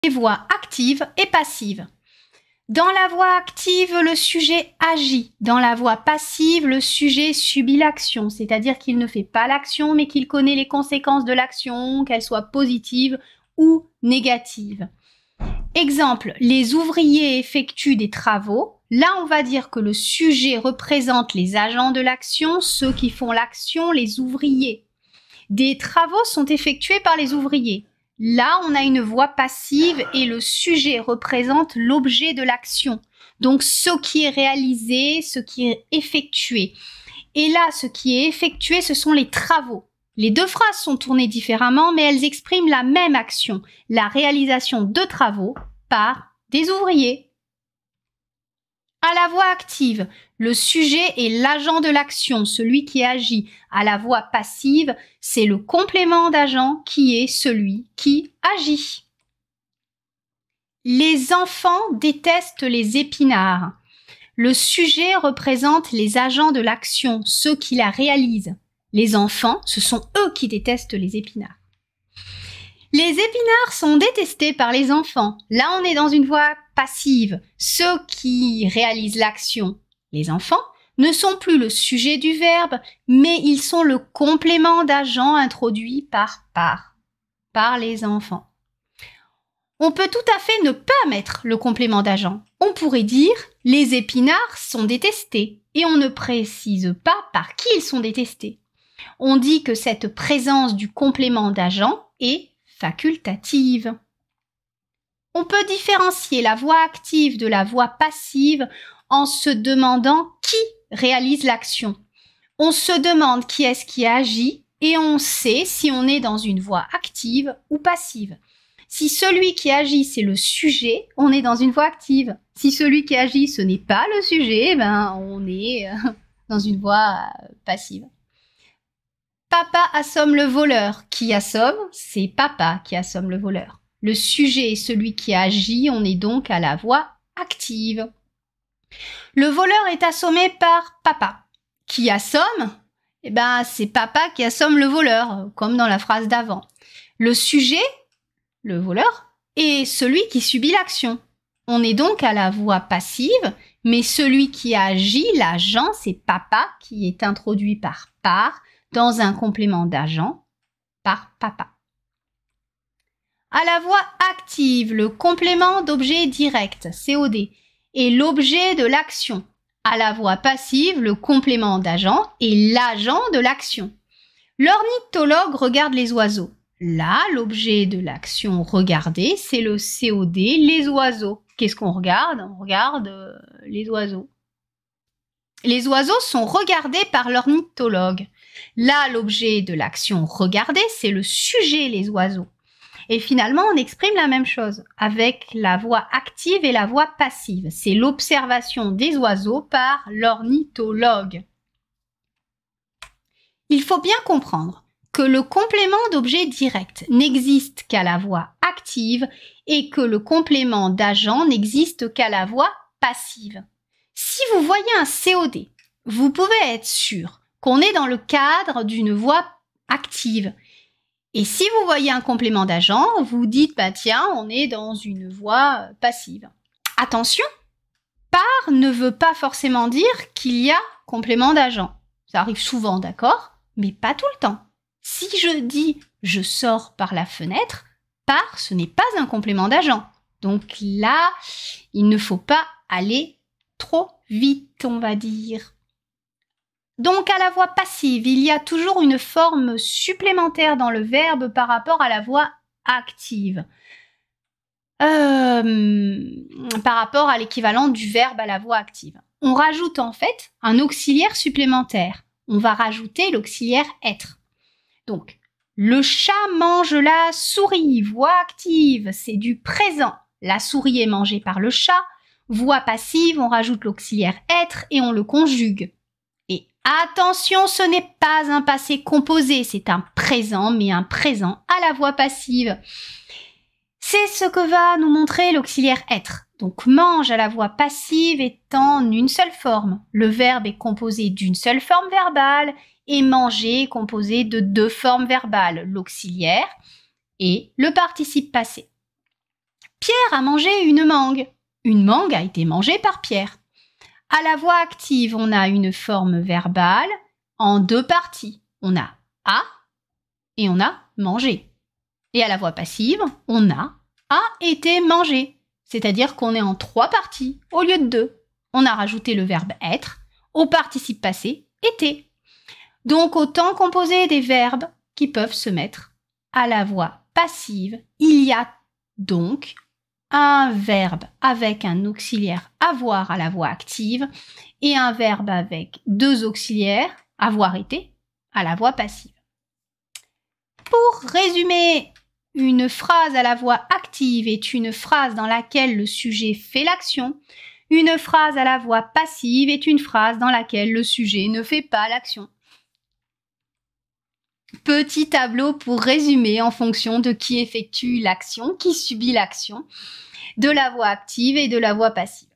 les voix actives et passives. Dans la voix active, le sujet agit. Dans la voix passive, le sujet subit l'action, c'est-à-dire qu'il ne fait pas l'action, mais qu'il connaît les conséquences de l'action, qu'elles soient positives ou négatives. Exemple, les ouvriers effectuent des travaux. Là, on va dire que le sujet représente les agents de l'action, ceux qui font l'action, les ouvriers. Des travaux sont effectués par les ouvriers. Là, on a une voix passive et le sujet représente l'objet de l'action. Donc, ce qui est réalisé, ce qui est effectué. Et là, ce qui est effectué, ce sont les travaux. Les deux phrases sont tournées différemment, mais elles expriment la même action, la réalisation de travaux par des ouvriers. À la voix active, le sujet est l'agent de l'action, celui qui agit. À la voix passive, c'est le complément d'agent qui est celui qui agit. Les enfants détestent les épinards. Le sujet représente les agents de l'action, ceux qui la réalisent. Les enfants, ce sont eux qui détestent les épinards. Les épinards sont détestés par les enfants. Là, on est dans une voix passive. Ceux qui réalisent l'action, les enfants, ne sont plus le sujet du verbe, mais ils sont le complément d'agent introduit par les enfants. On peut tout à fait ne pas mettre le complément d'agent. On pourrait dire « les épinards sont détestés » et on ne précise pas par qui ils sont détestés. On dit que cette présence du complément d'agent est facultative. On peut différencier la voix active de la voix passive en se demandant qui réalise l'action. On se demande qui est-ce qui agit et on sait si on est dans une voix active ou passive. Si celui qui agit, c'est le sujet, on est dans une voix active. Si celui qui agit, ce n'est pas le sujet, on est dans une voix passive. Papa assomme le voleur. Qui assomme? C'est papa qui assomme le voleur. Le sujet est celui qui agit, on est donc à la voix active. Le voleur est assommé par papa. Qui assomme? C'est papa qui assomme le voleur, comme dans la phrase d'avant. Le sujet, le voleur, est celui qui subit l'action. On est donc à la voix passive, mais celui qui agit, l'agent, c'est papa qui est introduit par dans un complément d'agent par papa. À la voix active, le complément d'objet direct, COD, est l'objet de l'action. À la voix passive, le complément d'agent est l'agent de l'action. L'ornithologue regarde les oiseaux. Là, l'objet de l'action regarder, c'est le COD, les oiseaux. Qu'est-ce qu'on regarde? On regarde les oiseaux. Les oiseaux sont regardés par l'ornithologue. Là, l'objet de l'action regarder, c'est le sujet, les oiseaux. Et finalement, on exprime la même chose avec la voix active et la voix passive. C'est l'observation des oiseaux par l'ornithologue. Il faut bien comprendre que le complément d'objet direct n'existe qu'à la voix active et que le complément d'agent n'existe qu'à la voix passive. Si vous voyez un COD, vous pouvez être sûr qu'on est dans le cadre d'une voix active. Et si vous voyez un complément d'agent, vous dites tiens, on est dans une voix passive. Attention, par ne veut pas forcément dire qu'il y a complément d'agent. Ça arrive souvent, d'accord, mais pas tout le temps. Si je dis je sors par la fenêtre, par ce n'est pas un complément d'agent. Donc là, il ne faut pas aller trop vite, on va dire. Donc à la voix passive, il y a toujours une forme supplémentaire dans le verbe par rapport à la voix active. Par rapport à l'équivalent du verbe à la voix active. On rajoute en fait un auxiliaire supplémentaire. On va rajouter l'auxiliaire être. Donc, le chat mange la souris, voix active, c'est du présent. La souris est mangée par le chat. Voix passive, on rajoute l'auxiliaire être et on le conjugue. Et attention, ce n'est pas un passé composé, c'est un présent, mais un présent à la voix passive. C'est ce que va nous montrer l'auxiliaire être. Donc, mange à la voix passive est en une seule forme. Le verbe est composé d'une seule forme verbale et manger est composé de deux formes verbales, l'auxiliaire et le participe passé. Pierre a mangé une mangue. Une mangue a été mangée par Pierre. À la voix active, on a une forme verbale en deux parties. On a a et on a mangé. Et à la voix passive, on a été mangé. C'est-à-dire qu'on est en trois parties au lieu de deux. On a rajouté le verbe être au participe passé été. Donc autant composer des verbes qui peuvent se mettre à la voix passive. Il y a donc un verbe avec un auxiliaire avoir à la voix active et un verbe avec deux auxiliaires avoir été à la voix passive. Pour résumer, une phrase à la voix active est une phrase dans laquelle le sujet fait l'action. Une phrase à la voix passive est une phrase dans laquelle le sujet ne fait pas l'action. Petit tableau pour résumer en fonction de qui effectue l'action, qui subit l'action, de la voix active et de la voix passive.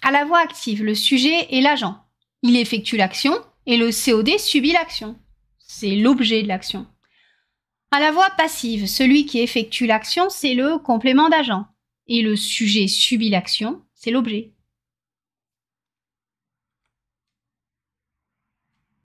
À la voix active, le sujet est l'agent. Il effectue l'action et le COD subit l'action. C'est l'objet de l'action. À la voix passive, celui qui effectue l'action, c'est le complément d'agent. Et le sujet subit l'action, c'est l'objet.